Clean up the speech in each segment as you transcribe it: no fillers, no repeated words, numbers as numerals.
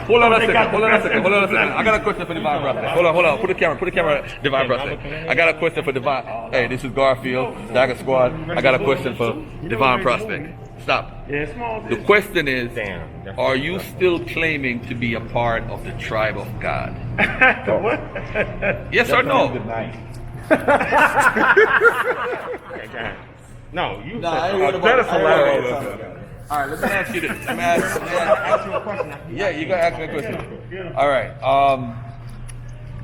Hold on a second. I got a question for Divine Prospect. Hold on. Put the camera, Divine Prospect. I got a question for Divine. Hey, this is Garfield, Dagger Squad. I got a question for Divine Prospect. Stop. The question is, are you still claiming to be a part of the tribe of God? What? Yes or no? No, you. That is hilarious. All right, let me ask you this. Let me ask you a question. Yeah, you gotta ask me a question. All right.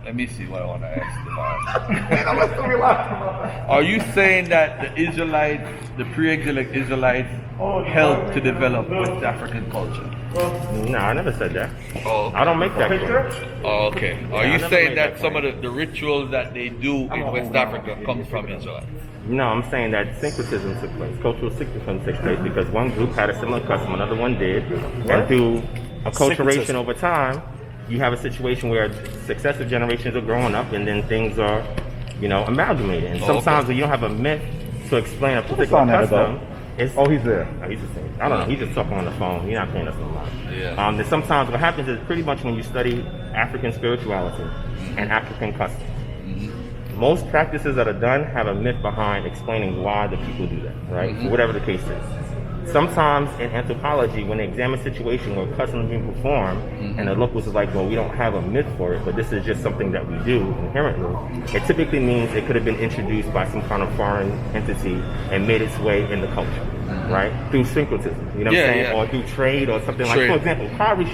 Let me see what I want to ask Divine. Are you saying that the Israelites, the pre-exilic Israelites, helped to develop West African culture? No, I never said that. Oh, I don't make that claim. Oh, okay. Are you saying that some of the rituals that they do in West Africa comes from Israelites? No, I'm saying that syncretism took place. Cultural syncretism took place because one group had a similar custom, another one did, and through acculturation over time, you have a situation where successive generations are growing up, and then things are, amalgamated. And sometimes when you don't have a myth to explain a particular custom, it's he's there. He's the same. I don't know. He's just talking on the phone. He's not paying us no mind. Yeah. Then sometimes what happens is pretty much when you study African spirituality and African customs, most practices that are done have a myth behind explaining why the people do that, right? Whatever the case is. Sometimes in anthropology, when they examine a situation where customs are being performed, and the locals are like, well, we don't have a myth for it, but this is just something that we do inherently, it typically means it could have been introduced by some kind of foreign entity and made its way in the culture, right? Through syncretism, you know what I'm saying? Or through trade or something like, for example, cowrie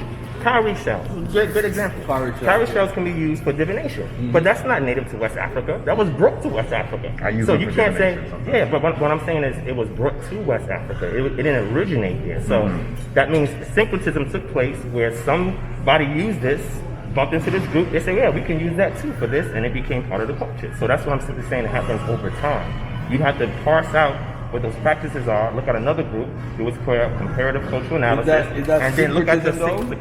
shells. Good example. Cowrie shells can be used for divination, but that's not native to West Africa. That was brought to West Africa. So you can't say, but what I'm saying is it was brought to West Africa. It didn't originate here. So that means syncretism took place where somebody used this, bumped into this group. They say, yeah, we can use that too for this, and it became part of the culture. So that's what I'm simply saying. It happens over time. You have to parse out what those practices are, look at another group, do what's called comparative cultural analysis, and then look at the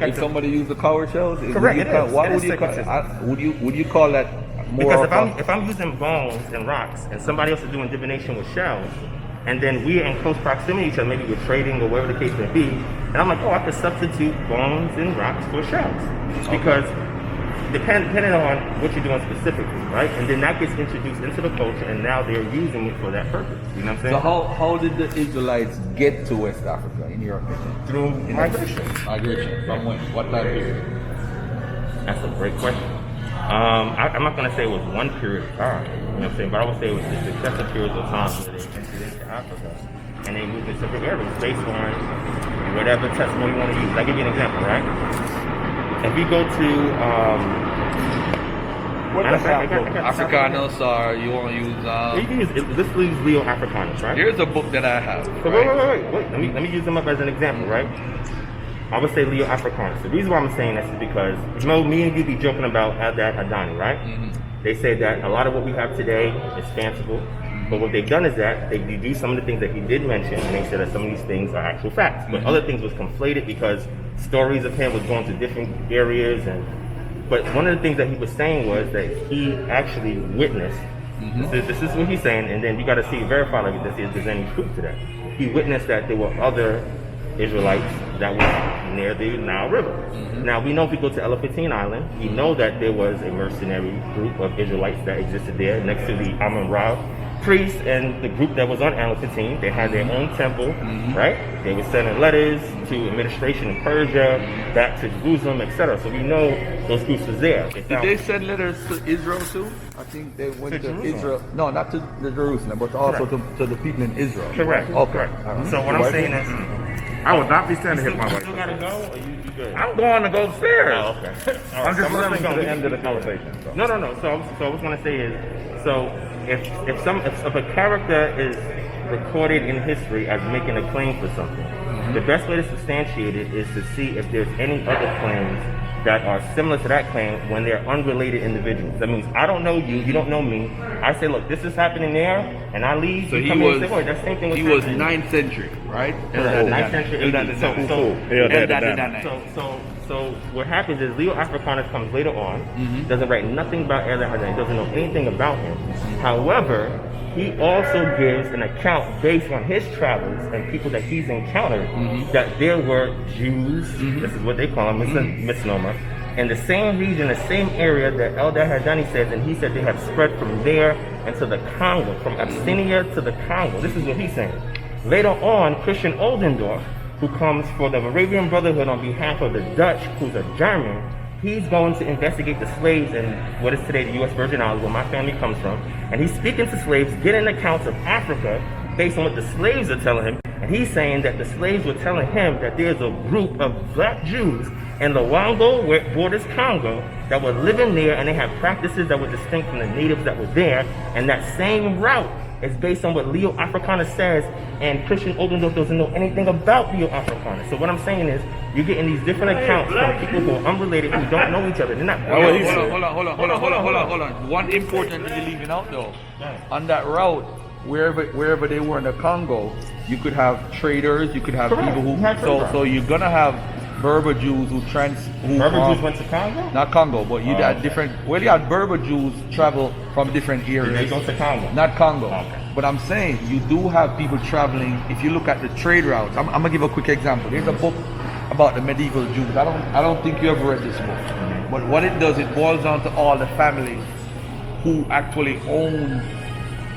if somebody used the cowrie shells, correct. Would you call that more? Because if I'm using bones and rocks, and somebody else is doing divination with shells, and then we're in close proximity to each other, maybe we're trading or whatever the case may be, and I'm like, I could substitute bones and rocks for shells, because depending on what you're doing specifically, right? And then that gets introduced into the culture, and now they're using it for that purpose. You know what I'm saying? So how did the Israelites get to West Africa, in your opinion? Through migration. Migration. From when? What time period? That's a great question. I'm not going to say it was one period of time, you know what I'm saying? But I would say it was the successive periods of time where they entered into Africa, and they moved to different areas based on whatever testimony you want to use. I'll give you an example, right? If we go to Africanus, or you want to use? You can use. Let's use Leo Africanus, right? Here's a book that I have. So right? wait. Let me use them up as an example, right? I would say Leo Africanus. The reason why I'm saying this is because me and you be joking about that Adani, right? They say that a lot of what we have today is fanciful. But what they've done is that they do some of the things that he did mention, and they said that some of these things are actual facts. But other things was conflated because stories of him was going to different areas. But one of the things that he was saying was that he actually witnessed, this is what he's saying, and then you got to see, verify like this, if there's any truth to that. He witnessed that there were other Israelites that were near the Nile River. Now, we know if we go to Elephantine Island, we know that there was a mercenary group of Israelites that existed there next to the Amun-Ra priests and the group that was on Elephantine. They had their own temple, right? They were sending letters to administration in Persia, back to Jerusalem, etc. So we know those groups was there. Did they send letters to Israel too? I think they went to Israel. No, not to the Jerusalem, but also to the people in Israel. Correct. Okay. Correct. So what I'm saying is, I would not be standing here, my wife. You gotta go, or you good? I'm going to go upstairs. Oh, okay. I'm just listening to the end of the conversation. So. No. So I was gonna say is, so if a character is recorded in history as making a claim for something, the best way to substantiate it is to see if there's any other claims that are similar to that claim when they're unrelated individuals. That means I don't know you, you don't know me. I say, look, this is happening there, and I leave. So you come in and say, wait, that same thing was happening. He was 9th century, right? 9th century. So what happens is Leo Africanus comes later on, doesn't write nothing about Adani, doesn't know anything about him. However, he also gives an account based on his travels and people that he's encountered that there were Jews, this is what they call them, it's a misnomer, in the same region, the same area that Elder Hadani says, and he said they have spread from there into the Congo, from Abyssinia to the Congo. This is what he's saying. Later on, Christian Oldendorf, who comes for the Moravian Brotherhood on behalf of the Dutch, who's a German, he's going to investigate the slaves in what is today the U.S. Virgin Islands, where my family comes from. And he's speaking to slaves, getting accounts of Africa based on what the slaves are telling him. And he's saying that the slaves were telling him that there's a group of black Jews in Luango, where it borders Congo, that were living there, and they have practices that were distinct from the natives that were there. And that same route is based on what Leo Africanus says, and Christian Oldendorf doesn't know anything about Leo Africanus. So what I'm saying is, you're getting these different accounts from people who are unrelated, who don't know each other. They're not. Hold on. One important thing you're leaving out though. On that route, wherever they were in the Congo, you could have traders, you could have people who. So you're gonna have Berber Jews who Berber Jews went to Congo? Not Congo, but you had different. Well, you had Berber Jews travel from different areas. They go to Congo. Not Congo. Okay. But I'm saying you do have people traveling. If you look at the trade routes, I'm gonna give a quick example. There's a book about the medieval Jews. I don't think you ever read this book. But what it does, it boils down to all the families who actually own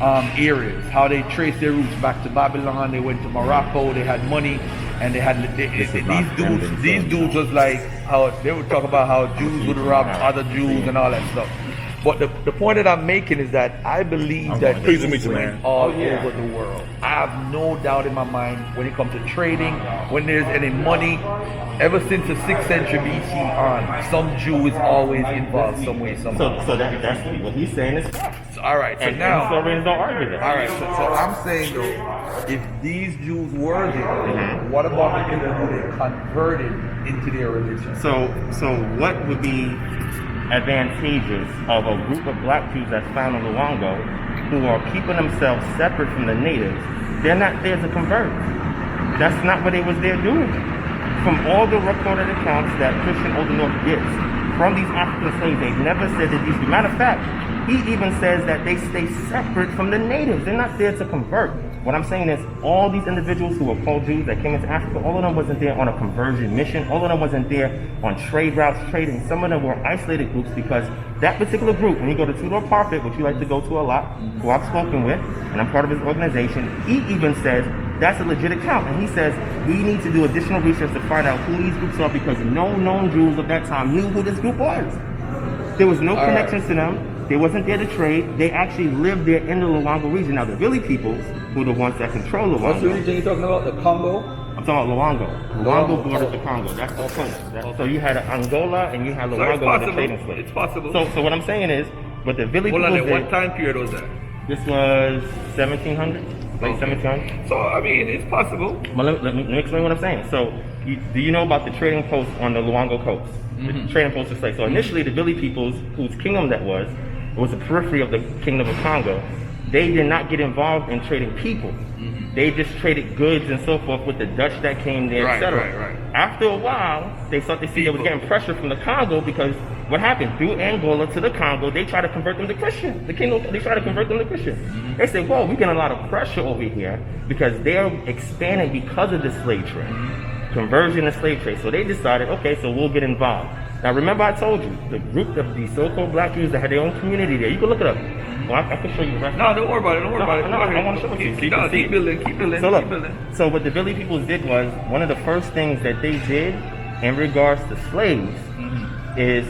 areas, how they trace their roots back to Babylon. They went to Morocco. They had money. And they had these dudes was like how they would talk about how Jews would rob other Jews and all that stuff. But the point that I'm making is that I believe that pleased to meet you, man. all over the world. I have no doubt in my mind when it comes to trading, when there's any money, ever since the 6th century BC on, some Jew is always involved some way, somehow. So that's what he's saying is facts. All right, so and now historians don't argue that. all right, so I'm saying though, if these Jews were there, what about the people who they converted into their religion? So what would be advantageous of a group of black Jews that's found in Luango who are keeping themselves separate from the natives? They're not there to convert. That's not what they was there doing. From all the recorded accounts that Christian Oldendorf gets from these African slaves, they never said that these. Matter of fact, he even says that they stay separate from the natives. They're not there to convert. What I'm saying is, all these individuals who were called Jews that came into Africa, all of them wasn't there on a conversion mission. All of them wasn't there on trade routes, trading. Some of them were isolated groups because that particular group, when you go to Tudor Parfit, which you like to go to a lot, who I've spoken with, and I'm part of his organization, he even says that's a legit account. And he says we need to do additional research to find out who these groups are because no known Jews of that time knew who this group was. There was no connections to them. They wasn't there to trade. They actually lived there in the Luango region. Now, the Vili peoples, who are the ones that control Luango. What's the region you're talking about? The Congo? I'm talking about Luango. Luango borders the Congo. That's the point. So you had Angola and you had Luango as a trading place. It's possible. So what I'm saying is, but the Vili Hold on, peoples at what time period was that? This was 1700, late 1700s. So, I mean, it's possible. Well, let me explain what I'm saying. So, do you know about the trading post on the Luango coast? The trading post is like, so initially the Vili peoples, whose kingdom that was the periphery of the kingdom of Congo, they did not get involved in trading people. They just traded goods and so forth with the Dutch that came there, etc. Right. After a while, they started to see they was getting pressure from the Congo because what happened? Through Angola to the Congo, they tried to convert them to Christian. The kingdom, they tried to convert them to Christian. They said, whoa, we're getting a lot of pressure over here because they're expanding because of the slave trade. Conversion and slave trade. So they decided, okay, so we'll get involved. Now remember I told you, the group of these so-called black Jews that had their own community there, you can look it up. Well, I can show you right now. No, don't worry about it, I want to show it to you. Keep building. So look, so what the Vili peoples did was, one of the first things that they did in regards to slaves is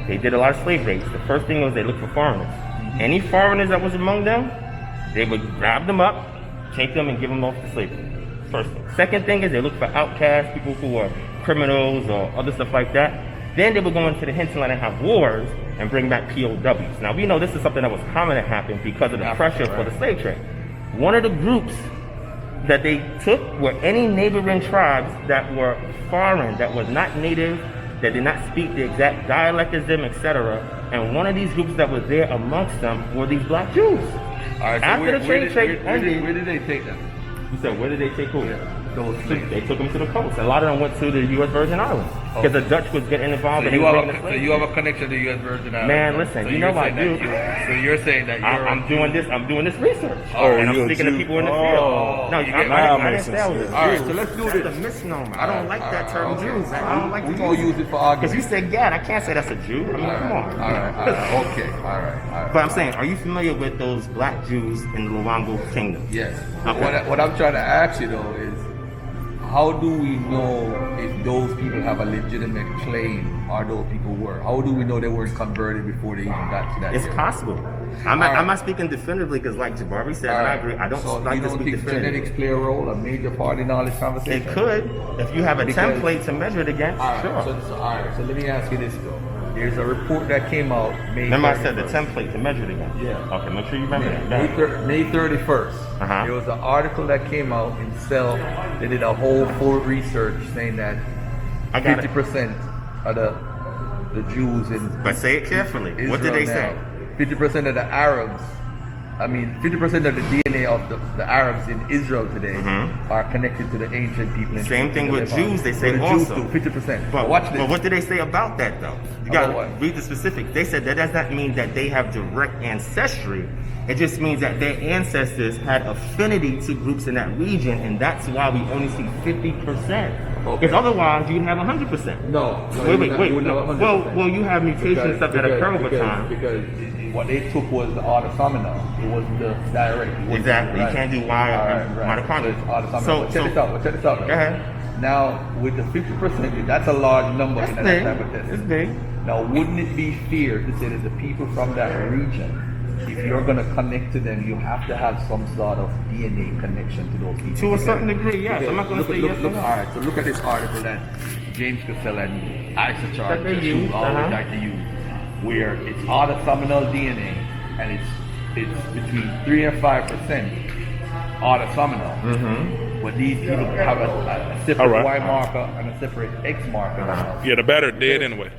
they did a lot of slave raids. The first thing was they looked for foreigners. Any foreigners that was among them, they would grab them up, take them and give them off to slavery. First thing. Second thing is they look for outcasts, people who are criminals or other stuff like that. Then they would go into the hinterland and have wars and bring back POWs. Now we know this is something that was common to happen because of the pressure for the slave trade. One of the groups that they took were any neighboring tribes that were foreign, that was not native, that did not speak the exact dialect as them, etc. And one of these groups that was there amongst them were these black Jews. All right, so After the trade ended, where did they take them? You said, where did they take who? Those slaves. They took them to the coast. A lot of them went to the U.S. Virgin Islands. Because the Dutch was getting involved So and you, they have were a, bringing the so slaves. you have a connection to the U.S. Virgin Islands. Man, listen, you know you're I saying do. so you're saying that you're I'm doing this. I'm doing this research, Oh, and I'm you're a speaking to Jew. people in the Oh. field. No, You I get- didn't say I was a Jew. All right, so let's do That's this. a misnomer. I don't like that term okay. Jew, man. I don't like We're to gonna use it for argument. Because you said Gad, I can't say that's a Jew. I mean, come on. All right, okay, all right. But I'm saying, are you familiar with those black Jews in the Luango Kingdom? Yes. Okay. What I'm trying to ask you though is, how do we know if those people have a legitimate claim or those people were? How do we know they weren't converted before they even got to that? It's area? possible. I'm not speaking definitively because, like Jabari said, and I agree. I don't So like you to don't speak think definitively. genetics play a role, a major part in all this conversation? It could, if you have a Because- template to measure it against. All right, Sure. all right. So let me ask you this though. There's a report that came out May. Remember, I said the 31st. template to measure it against. Yeah. Okay, make sure you remember that. May 31st, Uh-huh. there was an article that came out in Cell. They did a whole full research saying that I got it. 50% of the Jews in But say it carefully. Israel What did they say? 50% of the Arabs, 50% of the DNA of the Arabs in Israel today are connected to the ancient people. In Same thing with Lebanon. Jews, they say Well, the also. Jews do 50%. But watch this. But what did they say about that, though? You got About what? to read the specifics. They said that does not mean that they have direct ancestry. It just means that their ancestors had affinity to groups in that region, and that's why we only see 50%. Okay. Because otherwise, you'd have 100%. No. Wait. Well, you have mutation stuff that occur over time. Because what they took was the autosomal. It wasn't the direct. It wasn't Exactly. You right. can't do Y mitochondria. So it's autosomal. So- But check this out. Check this out. Go ahead. Now, with the 50%, that's a large number That's in big. that type of test. It's big. Now, wouldn't it be fair to say that the people from that region, if you're going to connect to them, you have to have some sort of DNA connection to those people? To a certain degree, yes. I'm not going to say yes or Look, no. all right, so look at this article that James Cassell and Isocharge That they use, always like to use, where it's autosomal DNA and it's between 3 and 5% autosomal. But these people have a separate All right. Y marker and a separate X marker. Yeah, the batter dead anyway.